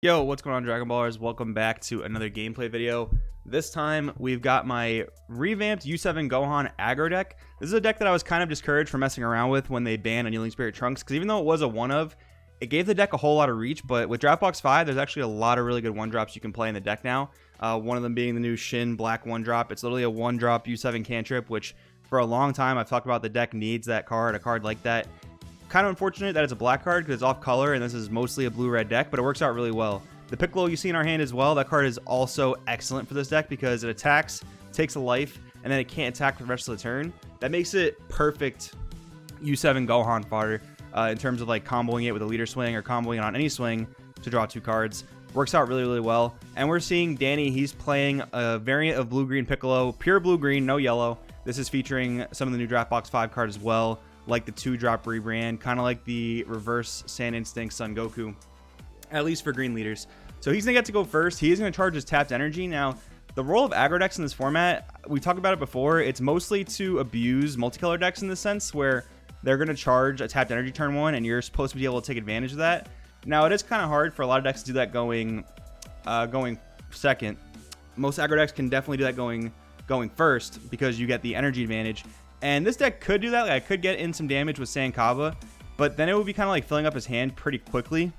Yo, what's going on, Dragon Ballers? Welcome back to another gameplay video. This time, we've got my revamped U7 Gohan Aggro deck. This is a deck that I was kind of discouraged from messing around with when they banned Annealing Spirit Trunks, because even though it was a one-of, it gave the deck a whole lot of reach, but with Draft Box 5, there's actually a lot of really good one-drops you can play in the deck now. One of them being the new Shin Black one-drop. It's literally a one-drop U7 cantrip, which for a long time, I've talked about the deck needs that card, a card like that. Kind of unfortunate that it's a black card because it's off color and this is mostly a blue-red deck, but it works out really well. The Piccolo you see in our hand as well, that card is also excellent for this deck because it attacks, takes a life, and then it can't attack for the rest of the turn. That makes it perfect U7 Gohan fodder in terms of like comboing it with a leader swing or comboing it on any swing to draw two cards. Works out really, really well. And we're seeing Danny, he's playing a variant of blue-green Piccolo, pure blue-green, no yellow. This is featuring some of the new Draft Box 5 cards as well, like the 2-drop rebrand, kind of like the reverse Sand Instinct Son Goku, at least for green leaders. So he's going to get to go first. He is going to charge his tapped energy. Now, the role of aggro decks in this format, we talked about it before, it's mostly to abuse multicolor decks in the sense where they're going to charge a tapped energy turn one, and you're supposed to be able to take advantage of that. Now, it is kind of hard for a lot of decks to do that going second. Most aggro decks can definitely do that going first because you get the energy advantage. And this deck could do that. Like, I could get in some damage with Sankaba, but then it would be kind of like filling up his hand pretty quickly.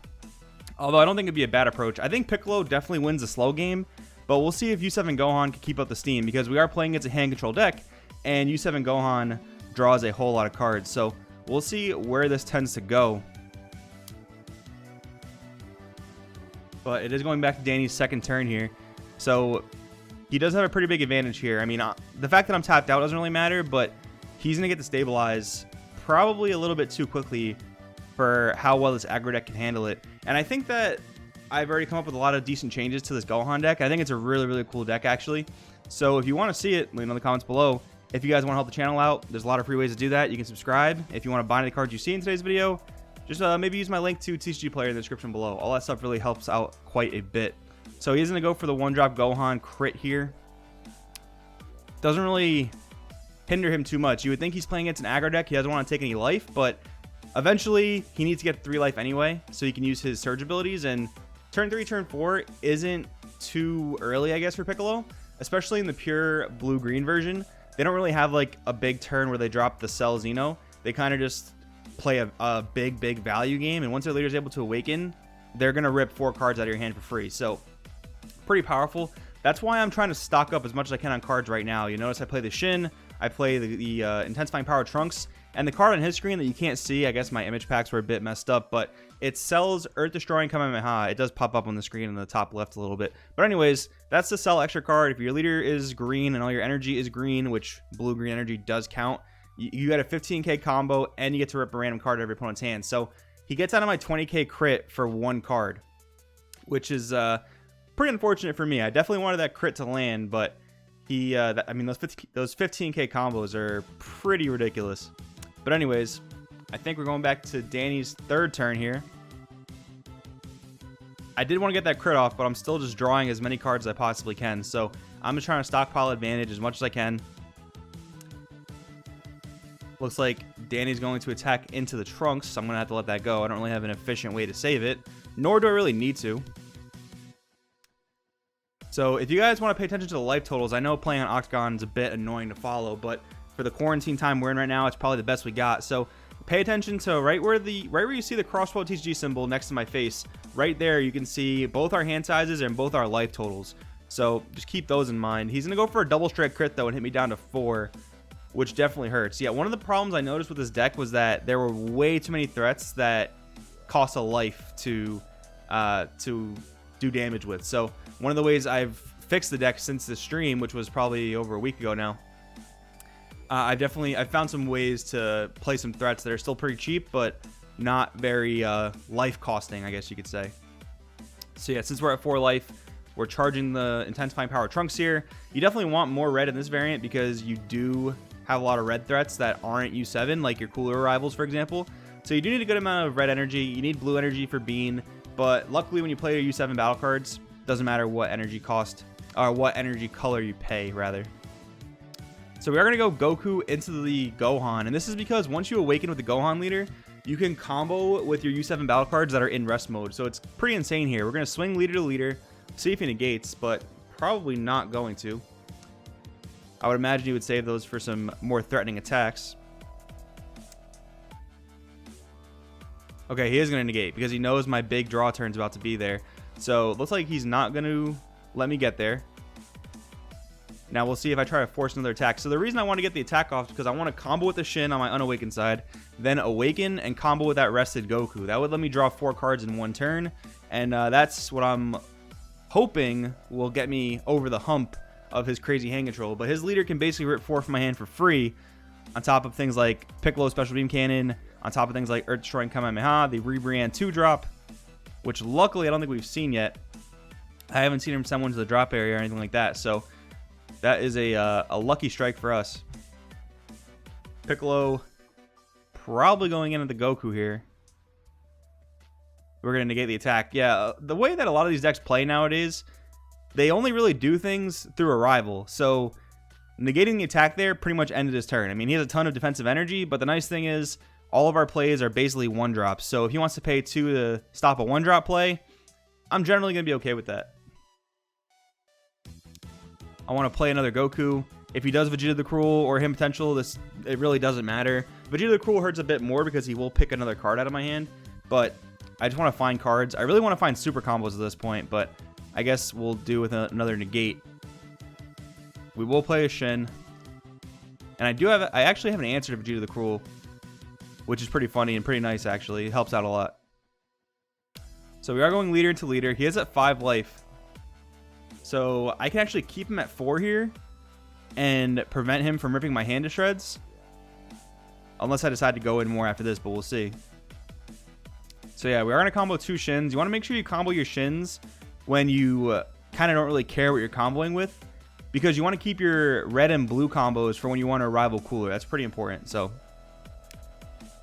Although I don't think it'd be a bad approach. I think Piccolo definitely wins a slow game, but we'll see if U7 Gohan can keep up the steam because we are playing against a hand control deck, and U7 Gohan draws a whole lot of cards. So we'll see where this tends to go. But it is going back to Danny's second turn here. So he does have a pretty big advantage here. I mean, the fact that I'm tapped out doesn't really matter, but he's going to get to stabilize probably a little bit too quickly for how well this aggro deck can handle it. And I think that I've already come up with a lot of decent changes to this Gohan deck. I think it's a really, really cool deck, actually. So if you want to see it, let me know in the comments below. If you guys want to help the channel out, there's a lot of free ways to do that. You can subscribe. If you want to buy any cards you see in today's video, just maybe use my link to TCG Player in the description below. All that stuff really helps out quite a bit. So he's going to go for the one-drop Gohan crit here. Doesn't really hinder him too much. You would think he's playing against an aggro deck. He doesn't want to take any life, but eventually he needs to get 3 life anyway, so he can use his surge abilities. And turn 3, turn 4 isn't too early, I guess, for Piccolo, especially in the pure blue-green version. They don't really have like a big turn where they drop the Cell Xeno. They kind of just play a big value game, and once their leader is able to awaken, they're going to rip 4 cards out of your hand for free. So pretty powerful. That's why I'm trying to stock up as much as I can on cards right now. You notice I play the Shin, I play the Intensifying Power Trunks, and the card on his screen that you can't see, I guess my image packs were a bit messed up, but it sells Earth Destroying Kamehameha. It does pop up on the screen in the top left a little bit. But anyways, that's the sell extra card. If your leader is green and all your energy is green, which blue-green energy does count, you get a 15k combo, and you get to rip a random card out of your opponent's hand. So he gets out of my 20k crit for 1 card, which is pretty unfortunate for me. I definitely wanted that crit to land, but I mean, those 15k combos are pretty ridiculous. But anyways, I think we're going back to Danny's third turn here. I did want to get that crit off, but I'm still just drawing as many cards as I possibly can. So I'm just trying to stockpile advantage as much as I can. Looks like Danny's going to attack into the Trunks, so I'm going to have to let that go. I don't really have an efficient way to save it, nor do I really need to. So if you guys want to pay attention to the life totals, I know playing on Octagon is a bit annoying to follow, but for the quarantine time we're in right now, it's probably the best we got. So pay attention to right where you see the crossbow TCG symbol next to my face. Right there, you can see both our hand sizes and both our life totals. So just keep those in mind. He's going to go for a double strike crit, though, and hit me down to 4, which definitely hurts. Yeah, one of the problems I noticed with this deck was that there were way too many threats that cost a life to do damage with. So one of the ways I've fixed the deck since the stream, which was probably over a week ago now, I've found some ways to play some threats that are still pretty cheap, but not very life costing, I guess you could say. So yeah, since we're at 4 life, we're charging the Intensifying Power Trunks here. You definitely want more red in this variant because you do have a lot of red threats that aren't U7, like your cooler rivals, for example. So you do need a good amount of red energy. You need blue energy for Bean, but luckily when you play your U7 battle cards, doesn't matter what energy cost, or what energy color you pay, rather. So we are going to go Goku into the Gohan, and this is because once you awaken with the Gohan leader, you can combo with your U7 battle cards that are in rest mode. So it's pretty insane here. We're going to swing leader to leader, see if he negates, but probably not going to. I would imagine he would save those for some more threatening attacks. Okay, he is going to negate because he knows my big draw turn's about to be there. So it looks like he's not going to let me get there. Now we'll see if I try to force another attack. So the reason I want to get the attack off is because I want to combo with the Shin on my unawakened side, then awaken and combo with that rested Goku. That would let me draw 4 cards in 1 turn, and that's what I'm hoping will get me over the hump of his crazy hand control. But his leader can basically rip 4 from my hand for free, on top of things like Piccolo Special Beam Cannon, on top of things like Earth Destroying Kamehameha, the Rebrand 2-drop, which luckily I don't think we've seen yet. I haven't seen him send one to the drop area or anything like that, so that is a lucky strike for us. Piccolo probably going into the Goku here. We're going to negate the attack. Yeah, the way that a lot of these decks play nowadays, they only really do things through arrival. So negating the attack there pretty much ended his turn. I mean, he has a ton of defensive energy, but the nice thing is all of our plays are basically 1-drops. So if he wants to pay 2 to stop a 1-drop play, I'm generally going to be okay with that. I want to play another Goku. If he does Vegeta the Cruel or him potential, it really doesn't matter. Vegeta the Cruel hurts a bit more because he will pick another card out of my hand, but I just want to find cards. I really want to find super combos at this point, but I guess we'll do with another negate. We will play a Shin, and I actually have an answer to Vegeta the Cruel, which is pretty funny and pretty nice actually. It helps out a lot. So we are going leader into leader. He is at 5 life. So I can actually keep him at 4 here and prevent him from ripping my hand to shreds. Unless I decide to go in more after this, but we'll see. So yeah, we are going to combo 2 Shins. You want to make sure you combo your Shins when you kind of don't really care what you're comboing with, because you want to keep your red and blue combos for when you want to rival cooler. That's pretty important. So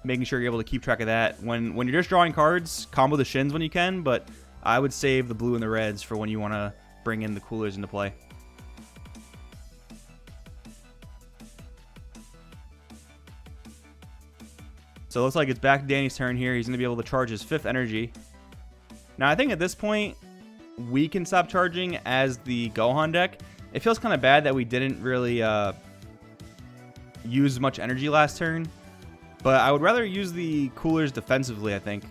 making sure you're able to keep track of that. When you're just drawing cards, combo the Shins when you can, but I would save the blue and the reds for when you want to bring in the coolers into play. So it looks like it's back to Danny's turn here. He's going to be able to charge his 5th energy. Now I think at this point we can stop charging as the Gohan deck. It feels kind of bad that we didn't really use much energy last turn, but I would rather use the coolers defensively, I think,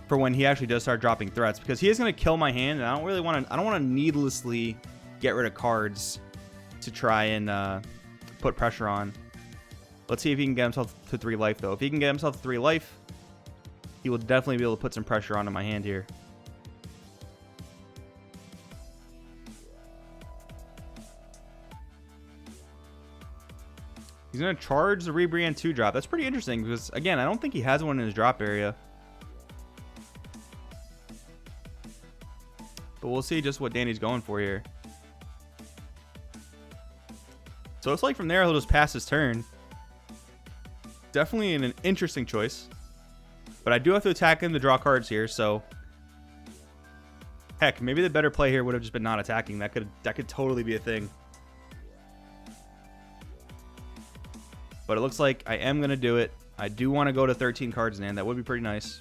for when he actually does start dropping threats, because he is going to kill my hand, and I don't want to needlessly get rid of cards to try and put pressure on. Let's see if he can get himself to 3 life, though. If he can get himself to 3 life, he will definitely be able to put some pressure onto my hand here. He's going to charge the Rebrand 2-drop. That's pretty interesting because, again, I don't think he has one in his drop area. But we'll see just what Danny's going for here. So it's like from there, he'll just pass his turn. Definitely an interesting choice. But I do have to attack him to draw cards here, so heck, maybe the better play here would have just been not attacking. That could totally be a thing. But it looks like I am going to do it. I do want to go to 13 cards in hand. That would be pretty nice.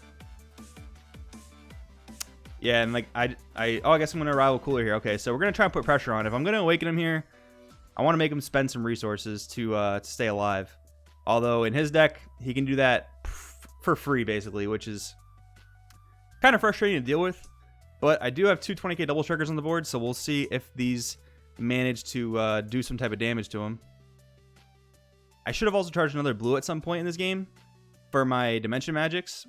Yeah, and like I guess I'm going to rival cooler here. Okay, so we're going to try and put pressure on. If I'm going to awaken him here, I want to make him spend some resources to stay alive. Although in his deck, he can do that for free, basically, which is kind of frustrating to deal with. But I do have 2 20k double strikers on the board, so we'll see if these manage to do some type of damage to him. I should have also charged another blue at some point in this game for my Dimension Magics.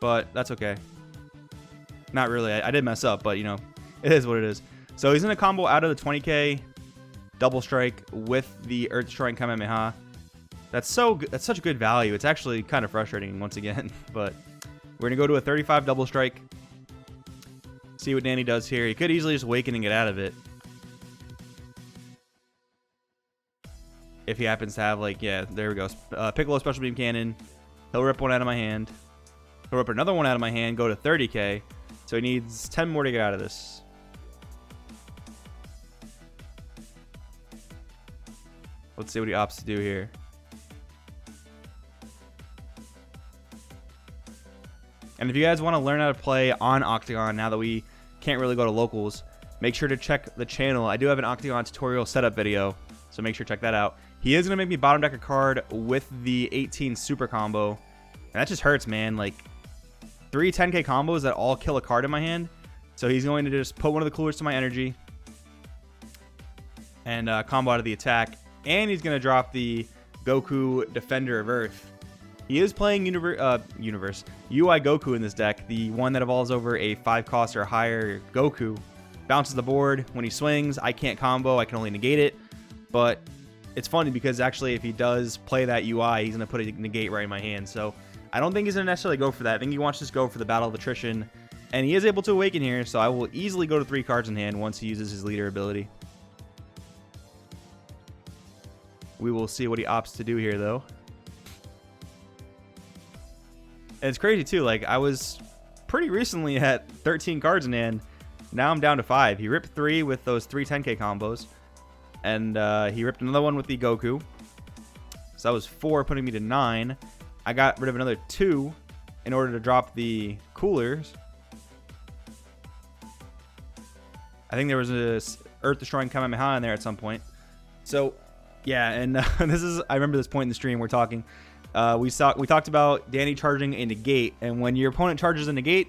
But that's okay. Not really. I did mess up, but, you know, it is what it is. So he's going to combo out of the 20k double strike with the Earth Destroying Kamehameha. That's such good value. It's actually kind of frustrating once again. But we're going to go to a 35 double strike. See what Danny does here. He could easily just awaken and get out of it. If he happens to have, like, yeah, there we go. Piccolo Special Beam Cannon. He'll rip one out of my hand. He'll rip another one out of my hand, go to 30k. So he needs 10 more to get out of this. Let's see what he opts to do here. And if you guys want to learn how to play on Octagon now that we can't really go to locals, make sure to check the channel. I do have an Octagon tutorial setup video, so make sure to check that out. He is going to make me bottom deck a card with the 18 super combo. And that just hurts, man. Like, 3 10k combos that all kill a card in my hand. So he's going to just put one of the coolers to my energy and combo out of the attack. And he's going to drop the Goku Defender of Earth. He is playing UI Goku in this deck, the one that evolves over a 5 cost or higher Goku. Bounces the board. When he swings, I can't combo. I can only negate it. But it's funny because actually if he does play that UI, he's going to put a negate right in my hand. So I don't think he's going to necessarily go for that. I think he wants to just go for the Battle of Attrition. And he is able to awaken here, so I will easily go to 3 cards in hand once he uses his leader ability. We will see what he opts to do here, though. And it's crazy, too. Like, I was pretty recently at 13 cards in hand. Now I'm down to 5. He ripped 3 with those 3 10k combos. And he ripped another one with the Goku. So that was 4, putting me to 9. I got rid of another 2 in order to drop the coolers. I think there was a Earth-destroying Kamehameha in there at some point. So, yeah, and I remember this point in the stream we're talking. We talked about Danny charging a negate, and when your opponent charges a negate,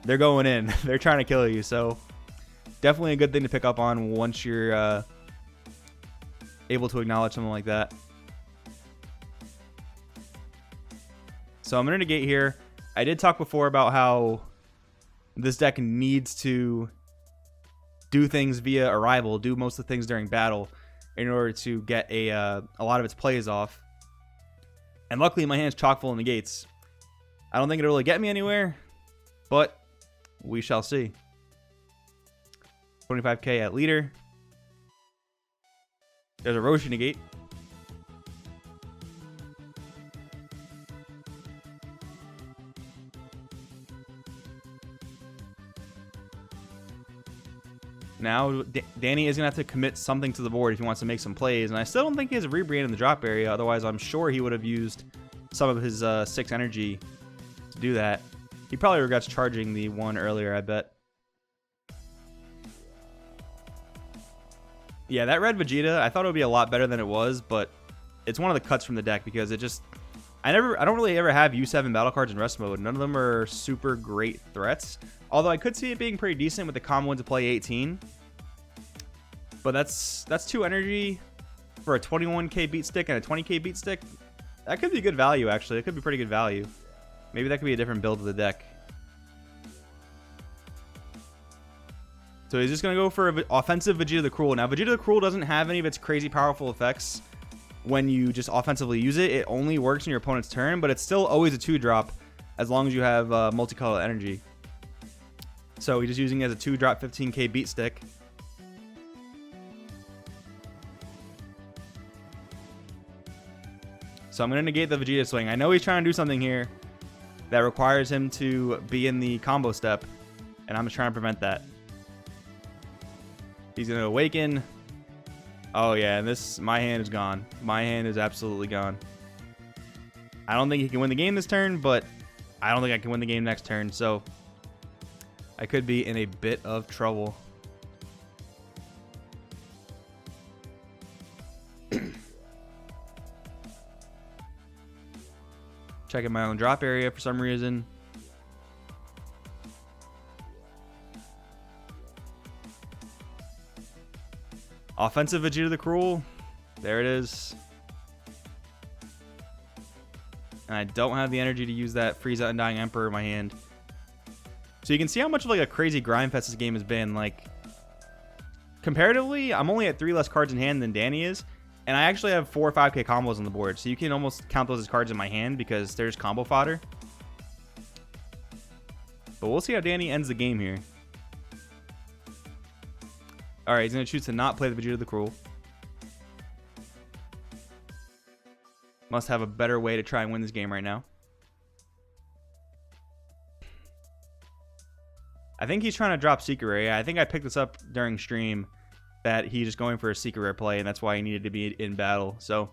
they're going in. They're trying to kill you, so definitely a good thing to pick up on once you're able to acknowledge something like that. So I'm going to negate here. I did talk before about how this deck needs to do things via arrival, do most of the things during battle in order to get a lot of its plays off. And luckily my hand's chock full of negates. I don't think it'll really get me anywhere, but we shall see. 25k at leader. There's a Roshi negate. Now, Danny is going to have to commit something to the board if he wants to make some plays. And I still don't think he has a rebrand in the drop area. Otherwise, I'm sure he would have used some of his 6 energy to do that. He probably regrets charging the 1 earlier, I bet. Yeah, that red Vegeta, I thought it would be a lot better than it was. But it's one of the cuts from the deck because it just... I don't really ever have U7 battle cards in rest mode. None of them are super great threats. Although I could see it being pretty decent with the combo to play 18. But that's 2 energy for a 21k beat stick and a 20k beat stick. That could be good value, actually. It could be pretty good value. Maybe that could be a different build of the deck. So he's just going to go for an offensive Vegeta the Cruel. Now, Vegeta the Cruel doesn't have any of its crazy powerful effects when you just offensively use it. It only works in your opponent's turn, but it's still always a 2-drop as long as you have multicolored energy. So he's just using it as a 2-drop 15k beat stick. So I'm going to negate the Vegeta swing. I know he's trying to do something here that requires him to be in the combo step, and I'm just trying to prevent that. He's going to awaken. Oh yeah, and my hand is gone. My hand is absolutely gone. I don't think he can win the game this turn, but I don't think I can win the game next turn, so I could be in a bit of trouble. Checking my own drop area for some reason. Offensive Vegeta the Cruel. There it is. And I don't have the energy to use that Frieza Undying Emperor in my hand. So you can see how much of like a crazy grind fest this game has been. Like, comparatively, I'm only at 3 less cards in hand than Danny is. And I actually have 4 or 5k combos on the board. So you can almost count those as cards in my hand because there's combo fodder. But we'll see how Danny ends the game here. Alright, he's going to choose to not play the Vegeta the Cruel. Must have a better way to try and win this game right now. I think he's trying to drop Secret Rare. I think I picked this up during stream that he's just going for a Secret Rare play, and that's why he needed to be in battle. So,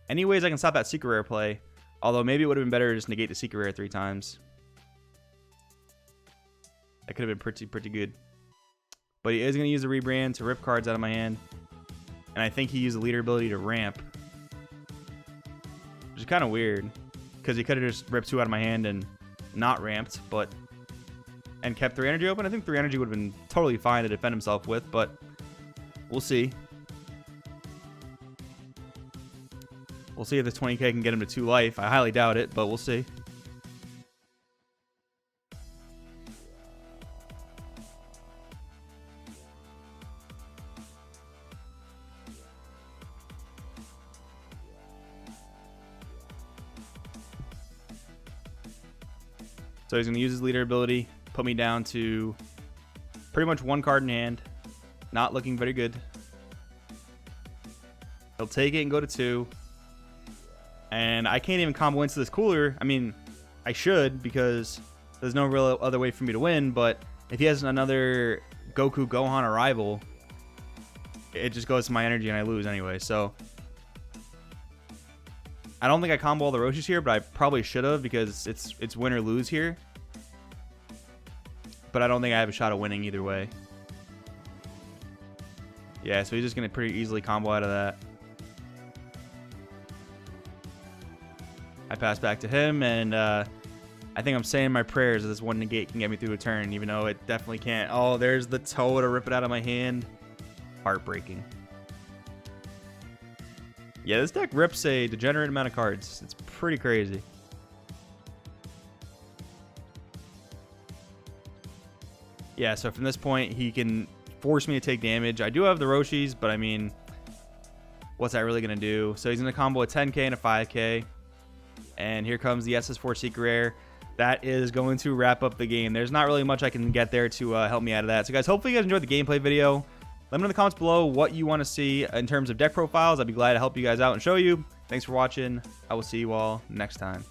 anyways, I can stop that Secret Rare play. Although maybe it would have been better to just negate the Secret Rare 3 times. That could have been pretty good. But he is going to use the rebrand to rip cards out of my hand. And I think he used the leader ability to ramp. Which is kind of weird. Because he could have just ripped 2 out of my hand and not ramped. And kept 3 energy open. I think 3 energy would have been totally fine to defend himself with. But we'll see. We'll see if this 20k can get him to 2 life. I highly doubt it, but we'll see. So he's going to use his leader ability, put me down to pretty much 1 card in hand. Not looking very good. He'll take it and go to 2. And I can't even combo into this cooler. I mean, I should, because there's no real other way for me to win. But if he has another Goku Gohan arrival, it just goes to my energy and I lose anyway. So I don't think I combo all the Roshis here, but I probably should have, because it's win or lose here. But I don't think I have a shot of winning either way. Yeah, so he's just going to pretty easily combo out of that. I pass back to him, and I think I'm saying my prayers that this 1 negate can get me through a turn, even though it definitely can't. Oh, there's the toe to rip it out of my hand. Heartbreaking. Yeah, this deck rips a degenerate amount of cards. It's pretty crazy. Yeah, so from this point, he can force me to take damage. I do have the Roshis, but I mean, what's that really going to do? So he's going to combo a 10k and a 5k. And here comes the SS4 Secret Rare. That is going to wrap up the game. There's not really much I can get there to help me out of that. So guys, hopefully you guys enjoyed the gameplay video. Let me know in the comments below what you want to see in terms of deck profiles. I'd be glad to help you guys out and show you. Thanks for watching. I will see you all next time.